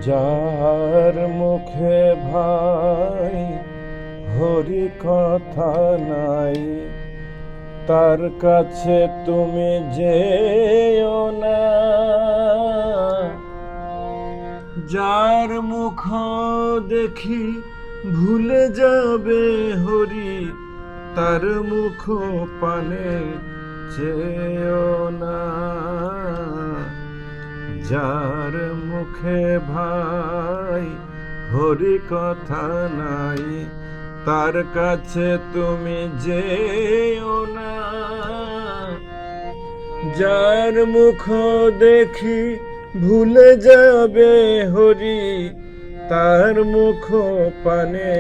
যার মুখে ভাই হরি কথা নাই, তার কাছে তুমি যেও না। যার মুখ দেখি ভুলে যাবে হরি, তার মুখ পানে চেও না। যার মুখে ভাই হরি কথা নাই, তার কাছে তুমি যেও না। যার মুখ দেখি ভুলে যাবে হরি, তার মুখ পানে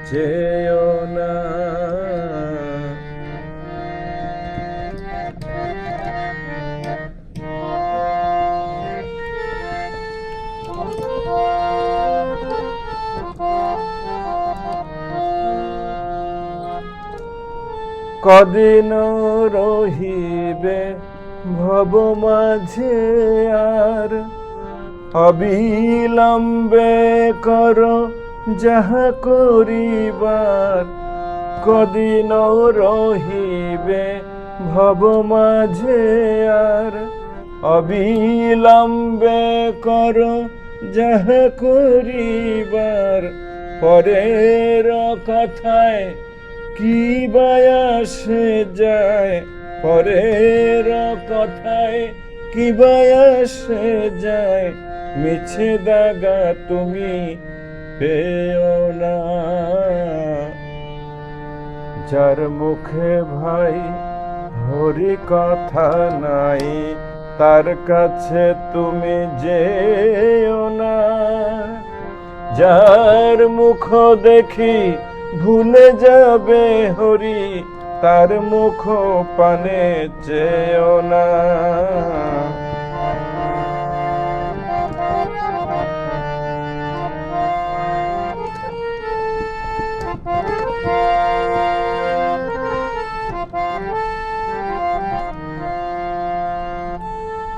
চেও না। কদিন রহিবে ভব মাঝে আর, অবিলম্বে কর যাহা করিবার। কদিন রহিবে ভব মাঝে আর, অবিলম্বে কর যাহা করিবার। পরের কথায় কি বায়াসে যায়, পরের কথায় কি বায়াসে যায়। মিছে দাগা তুমি পেও না। যার মুখে ভাই হরি কথা নাই, তার কাছে তুমি যেও না। যার মুখ দেখি ভুলে যাবে হরি, তার মুখ পানে চেও না।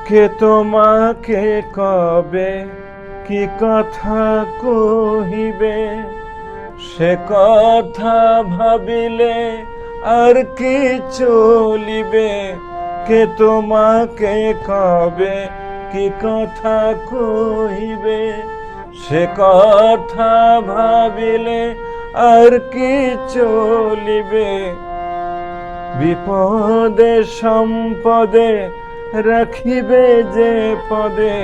কে তোমাকে কবে কি কথা কহিবে, সে কথা ভাবিলে আর কি চলিবে। কে তোমাকে কবে কি কথা কহিবে, সে কথা ভাবিলে আর কি চলিবে। বিপদে সম্পদে রাখিবে যে পদে,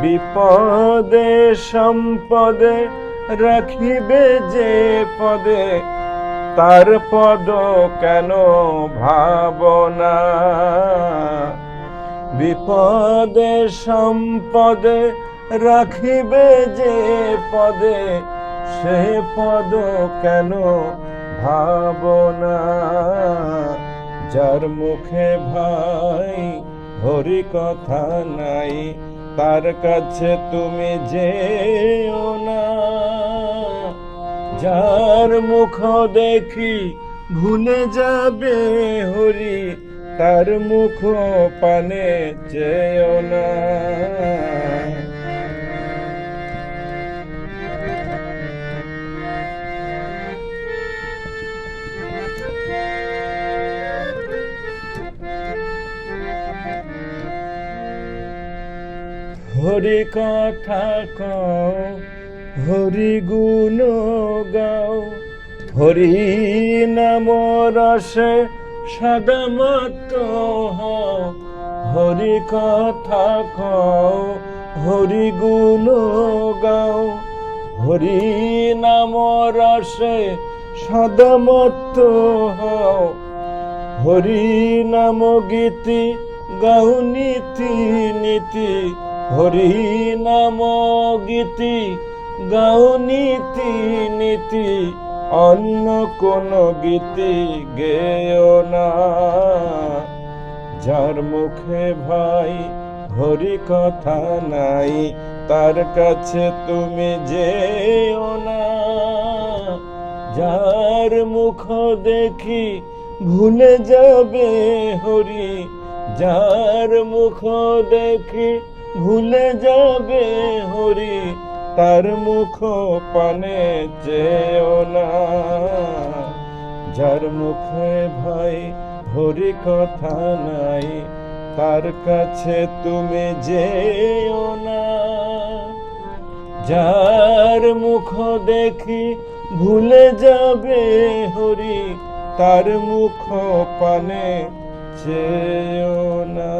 বিপদে সম্পদে রাখিবে যে পদে। তার পদ কেন ভাবনা। বিপদে সম্পদে রাখিবে যে পদে, সে পদ কেন ভাবনা। যার মুখে ভাই হরি কথা নাই, তার কাছে তুমি যেও না। যার মুখ দেখি ভুলে যাবে হরি, তার মুখ পানে চেও না। হরি কথা কও, হরি গুণ গাও, হরি নাম রসে সদা মত্ত হও। হরি কথা কও, হরি গুণ গাও, হরি নাম রসে সদা মত্ত হও। হরি নাম গীতি গাও নীতি নীতি, হরি নাম গীতি গাও নীতি নীতি। অন্য কোন গীতি গেও না। যার মুখে ভাই হরি কথা নাই, তার কাছে তুমি যেও না। যার মুখ দেখি ভুলে যাবে হরি, যার মুখ দেখি ভুলে যাবে হরি, তার মুখ পানে চেয়েও না। যার মুখে ভাই হরি কথা নাই, তার কাছে তুমি যেও না। যার মুখ দেখি ভুলে যাবে হরি, তার মুখ পানে চেয়েও না।